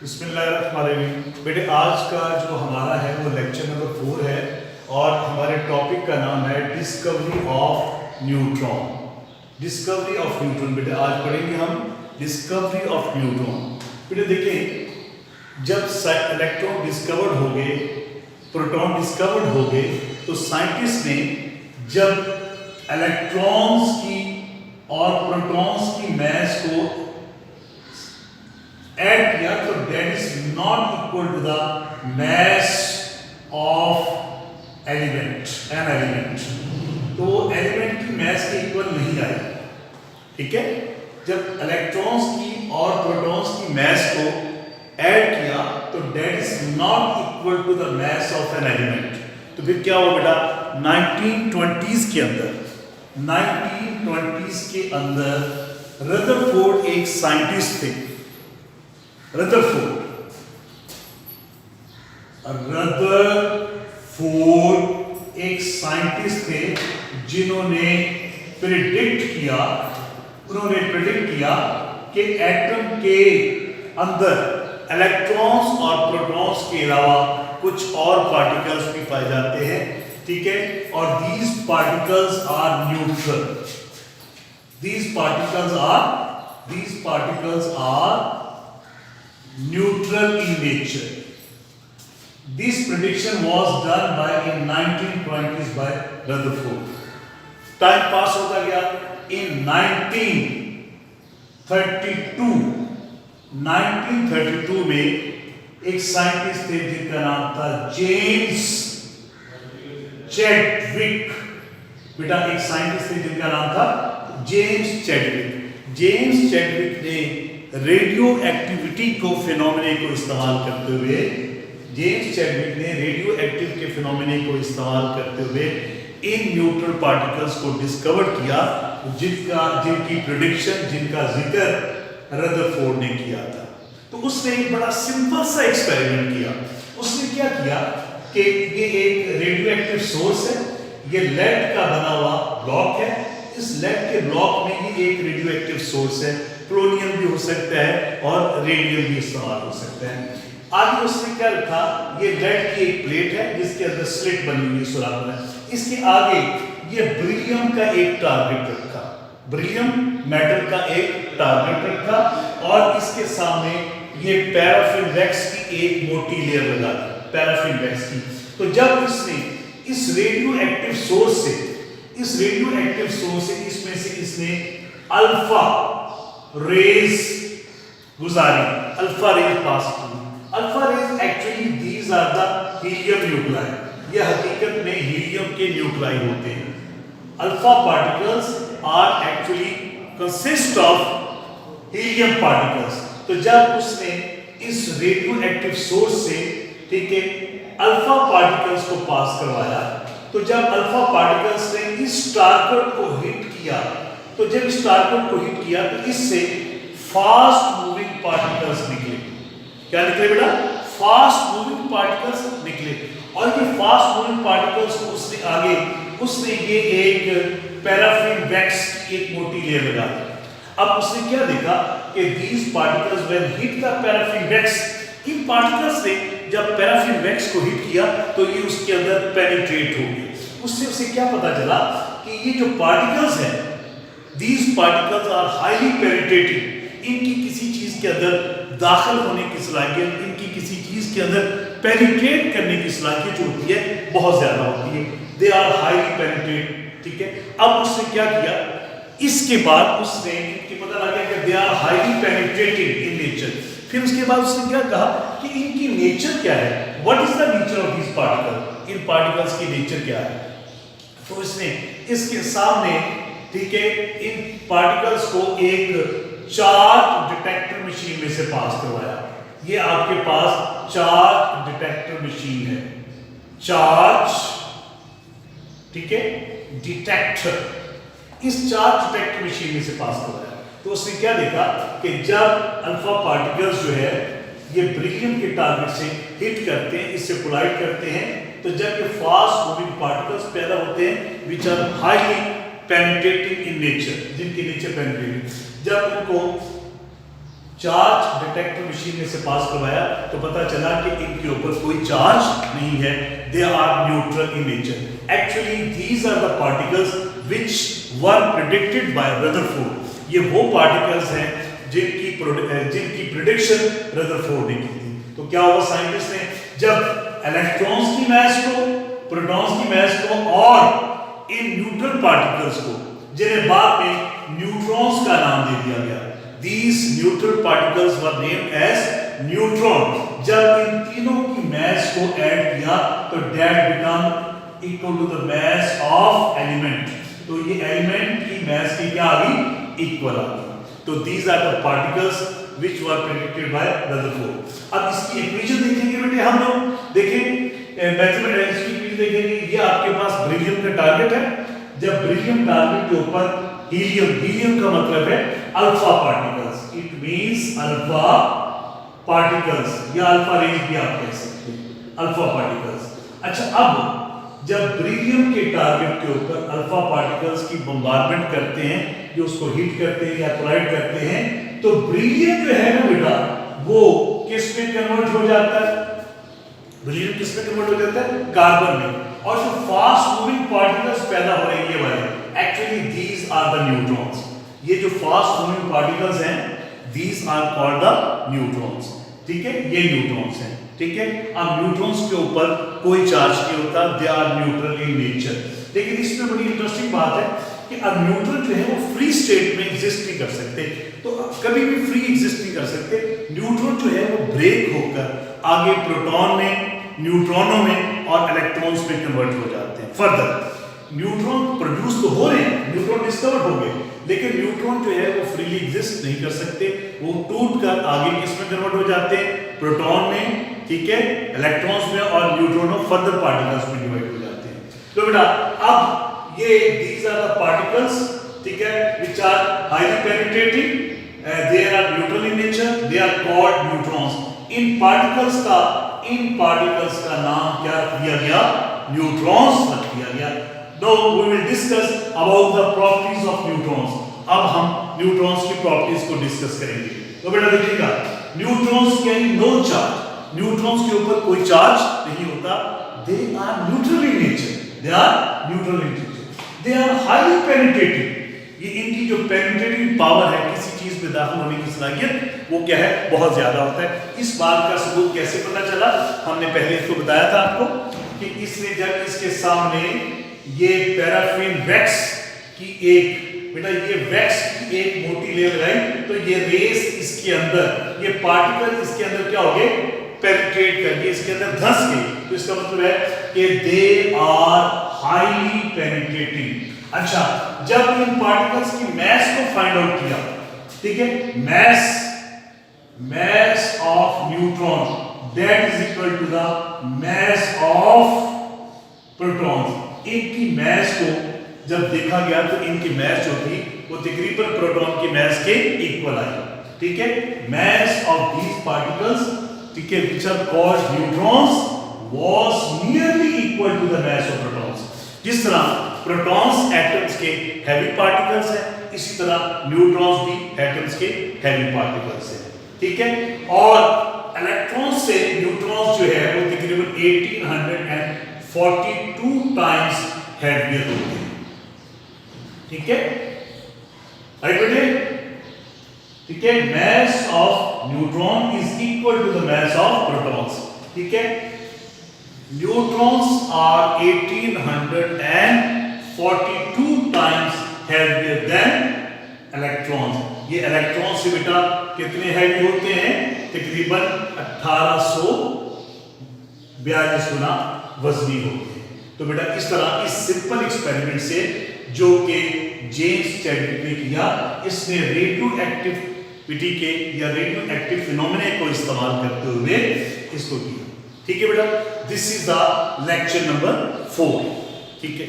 बिस्मिल्लाहिर्रहमानिर्रहीम। बेटे आज का जो हमारा है वो लेक्चर नंबर 4 है और हमारे टॉपिक का नाम है discovery of neutron. Discovery of neutron बेटे आज पढ़ेंगे हम डिस्कवरी ऑफ न्यूट्रॉन। बेटे देखिए जब इलेक्ट्रॉन डिस्कवर्ड हो गए, प्रोटॉन डिस्कवर्ड हो गए, तो साइंटिस्ट ने जब इलेक्ट्रॉन्स की और प्रोटॉन्स की मैस को ऐड किया तो that is not equal to the mass of an element. तो एलिमेंट की मैस के इक्वल नहीं आई। ठीक है, जब इलेक्ट्रॉन्स की और प्रोटॉन्स की मैस को ऐड किया तो that is not equal to the mass of an element. तो फिर क्या हुआ बेटा, 1920s के अंदर रदरफोर्ड एक साइंटिस्ट थे। रदरफोर्ड एक साइंटिस्ट थे जिन्होंने प्रेडिक्ट किया कि एटम के अंदर इलेक्ट्रॉन्स और प्रोटॉन्स के अलावा कुछ और पार्टिकल्स भी पाए जाते हैं। ठीक है, और these particles are neutral in nature. This prediction was done in 1920s by Rutherford. Time pass होता गया। In 1932 में एक साइंटिस्ट थे जिनका नाम था जेम्स चैडविक। बेटा एक साइंटिस्ट थे जिनका नाम था जेम्स चैडविक ने रेडियो एक्टिविटी को फिनोमेना को इस्तेमाल करते हुए इन न्यूट्रल पार्टिकल्स को डिस्कवर किया जिनकी प्रेडिक्शन, जिनका जिक्र रदरफोर्ड ने किया था। तो उसने एक बड़ा सिंपल सा एक्सपेरिमेंट किया। उसने क्या किया कि ये एक रेडियो एक्टिव सोर्स है, ये लेड का बना हुआ ब्लॉक है। इस लेड के ब्लॉक में ही एक रेडियो एक्टिव सोर्स है, पोलोनियम भी हो सकता है और रेडियम भी इस्तेमाल हो सकता है। आगे उसने क्या रखा, ये लेड की एक प्लेट है जिसके अंदर स्लिट बनी हुई है, सुराख है। इसके आगे ये बेरिलियम का एक टारगेट रखा, बेरिलियम मेटल का एक टारगेट रखा और इसके सामने ये पैराफिन वैक्स की एक मोटी लेयर लगा दी, पैराफिन वैक्स की। तो जब इसने इस रेडियो एक्टिव सोर्स से इसमें से इसने अल्फा रेज गुजारी, अल्फा रेज पास की। Alpha rays actually these are the helium nuclei. ये हकीकत में हीलियम के न्यूक्लाई होते हैं। Alpha particles are actually consist of helium particles. तो जब उसने इस रेडियो एक्टिव सोर्स से, ठीक है, अल्फा पार्टिकल्स को पास करवाया, तो जब अल्फा पार्टिकल्स ने इस टारगेट को हिट किया, तो इससे फास्ट मूविंग पार्टिकल्स निकले। क्या निकले बेटा? फास्ट मूविंग पार्टिकल्स निकले। और ये फास्ट मूविंग पार्टिकल्स को उसने ये एक पैराफिन वैक्स की एक मोटी लेयर लगा दी। अब उसने क्या देखा कि these particles when hit the paraffin wax, in particles ने जब पैराफिन वैक्स को हिट किया तो ये उसके अंदर पेनिट्रेट हो गए। उससे उसे क्या पता चला कि ये जो पार्टिकल्स हैं, these particles are highly penetrating। इनकी किसी चीज के अंदर दाखिल होने की सलाहियत, इनकी किसी चीज के अंदर पेनिट्रेट करने की सलाहियत जो होती है बहुत ज्यादा होती है। They are highly penetrate. ठीक है, अब उसने क्या किया, इसके बाद उसने इनकी पता लगा कि they are highly penetrating in nature. फिर उसके बाद उसने क्या कहा कि इनकी नेचर क्या है, what is the nature of this particle, in particles की नेचर क्या है। तो इसने इसके सामने, ठीक है, इन पार्टिकल्स को एक चार्ज डिटेक्टर मशीन में से पास करवाया। ये आपके पास चार्ज डिटेक्टर मशीन है, चार्ज, ठीक है, डिटेक्टर। इस चार्ज डिटेक्टर मशीन में से पास करवाया तो उसने क्या देखा कि जब अल्फा पार्टिकल्स जो है ये बेरिलियम के टारगेट से हिट करते हैं, इससे कोलाइड करते हैं, तो जब ये फास्ट मूविंग पार्टिकल्स पैदा होते हैं which are highly penetrating in nature, जिनकी नेचर पेनिट्रेटिंग, जब उनको चार्ज डिटेक्टर मशीन में से पास करवाया तो पता चला कि इनके ऊपर कोई चार्ज नहीं है, they are neutral in nature. Actually these are the particles which were predicted by Rutherford. ये वो पार्टिकल्स हैं जिनकी प्रेडिक्शन रदरफोर्ड ने की थी। तो क्या हुआ साइंटिस्ट ने, जब इलेक्ट्रॉन्स की मास को, प्रोटॉन्स की मास को और इन न्यूट्रल पार्टिकल्स को, जिन्हें बाद में न्यूट्रॉन्स का नाम दे दिया गया, these neutral particles were named as neutron। जब इन तीनों की mass को ऐड किया तो that become equal to the mass of element। तो ये element की mass की क्या आ गई, इक्वल आ गई। तो these are the particles which were predicted by Rutherford। अब इसकी इक्वेशन देखेंगे बेटे हम लोग, देखें मैथमेटिक्स की इक्वेशन देखेंगे। ये आपके पास बेरिलियम का टारगेट है। जब बेरिलियम टारगेट के ऊपर हीलियम का मतलब है alpha particles, it means alpha particles या अल्फा रेंज भी आप कह सकते हैं, अल्फा पार्टिकल्स। अच्छा, अब जब बेरिलियम के टारगेट के ऊपर अल्फा पार्टिकल्स की बम्बार्डमेंट करते हैं, जो उसको हिट करते हैं या कोलाइड करते हैं, तो बेरिलियम जो है ना बेटा, वो किस में कन्वर्ट हो जाता है, बेरिलियम किस में कन्वर्ट हो जाता है, कार्बन में। और जो फास्ट मूविंग पार्टिकल्स पैदा हो रहे हैं ये वाले, actually these are the neutrons. ये जो फास्ट मूविंग पार्टिकल्स हैं, these are called the neutrons. ठीक है, ये न्यूट्रॉन्स हैं। ठीक है, अब न्यूट्रॉन्स के ऊपर कोई चार्ज नहीं होता, they are neutral in nature. लेकिन इसमें बड़ी इंटरेस्टिंग बात है कि अब न्यूट्रॉन जो है वो फ्री स्टेट में एग्जिस्ट नहीं कर सकते, तो कभी भी फ्री एग्जिस्ट नहीं कर सकते। न्यूट्रॉन जो है वो ब्रेक होकर आगे प्रोटॉन में, न्यूट्रॉनों में और इलेक्ट्रॉन्स में कन्वर्ट हो जाते हैं। फर्दर न्यूट्रॉन प्रोड्यूस तो हो रहे हैं, न्यूट्रॉन डिस्कवर हो गए, लेकिन न्यूट्रॉन जो है वो फ्रीली एग्जिस्ट नहीं कर सकते, वो टूटकर आगे किसमें कन्वर्ट हो जाते हैं, प्रोटॉन में, ठीक है, इलेक्ट्रॉन्स में, और न्यूट्रॉनों फर्दर पार्टिकल्स में डिवाइड हो जाते हैं। तो बेटा अब ये दीज आर द पार्टिकल्स, ठीक है, which are highly penetrating, they are neutral in nature, they are called neutrons. इन पार्टिकल्स का नाम क्या रख दिया गया, न्यूट्रॉन्स रख दिया गया। Now we will discuss about the properties of neutrons। अब हम न्यूट्रॉन्स की प्रॉपर्टीज को डिस्कस करेंगे। तो बेटा देखिएगा, neutrons carry no charge, neutrons के ऊपर कोई चार्ज नहीं होता, they are neutral in nature, they are neutral in nature, they are highly penetrating. ये इनकी जो पेनिट्रेटिंग पावर है, किसी चीज में दाखिल होने की सलाहियत, वो क्या है, बहुत ज्यादा होता है। इस बात का सबूत कैसे पता चला, हमने पहले इसको बताया था आपको कि इसने जब इसके सामने ये पैराफिन वैक्स की एक, बेटा ये वैक्स की एक मोटी लेयर लगाई, तो ये रेस इसके अंदर, ये पार्टिकल इसके अंदर क्या हो गए, पेनिट्रेट करके इसके अंदर धंस गए। तो इसका मतलब है कि दे आर हाईली पेनिट्रेटिंग। अच्छा, जब इन पार्टिकल्स की मास को फाइंड आउट किया, ठीक है, mass of neutron that is equal to the mass of protons. इनकी मास को जब देखा गया तो इनकी मास जो थी वो तकरीबन प्रोटॉन की मास के इक्वल आई। ठीक है, मास ऑफ दीज पार्टिकल्स, ठीक है, which are called neutrons, was nearly equal to the mass of protons. जिस तरह प्रोटॉन्स एटम्स के हैवी पार्टिकल्स हैं, इसी तरह न्यूट्रॉन्स भी एटम्स के हैवी पार्टिकल्स हैं। ठीक है, और इलेक्ट्रॉन्स से न्यूट्रॉन्स जो है वो तकरीबन 1842 टाइम्स हेवियर होते हैं। ठीक है, राइट बेटे, ठीक है, mass of neutron is equal to the mass of protons. ठीक है, neutrons are 1842 times heavier than electrons. ये इलेक्ट्रॉन से बेटा कितने हैवी होते हैं, तकरीबन 1842 गुना वजनी होते हैं। तो बेटा इस तरह इस सिंपल एक्सपेरिमेंट से, जो कि जेम्स चैडविक ने किया, इसने रेडियो एक्टिविटी के या रेडियो एक्टिव फिनोमेना को इस्तेमाल करते हुए इसको किया। ठीक है बेटा, this is the lecture number 4। ठीक है।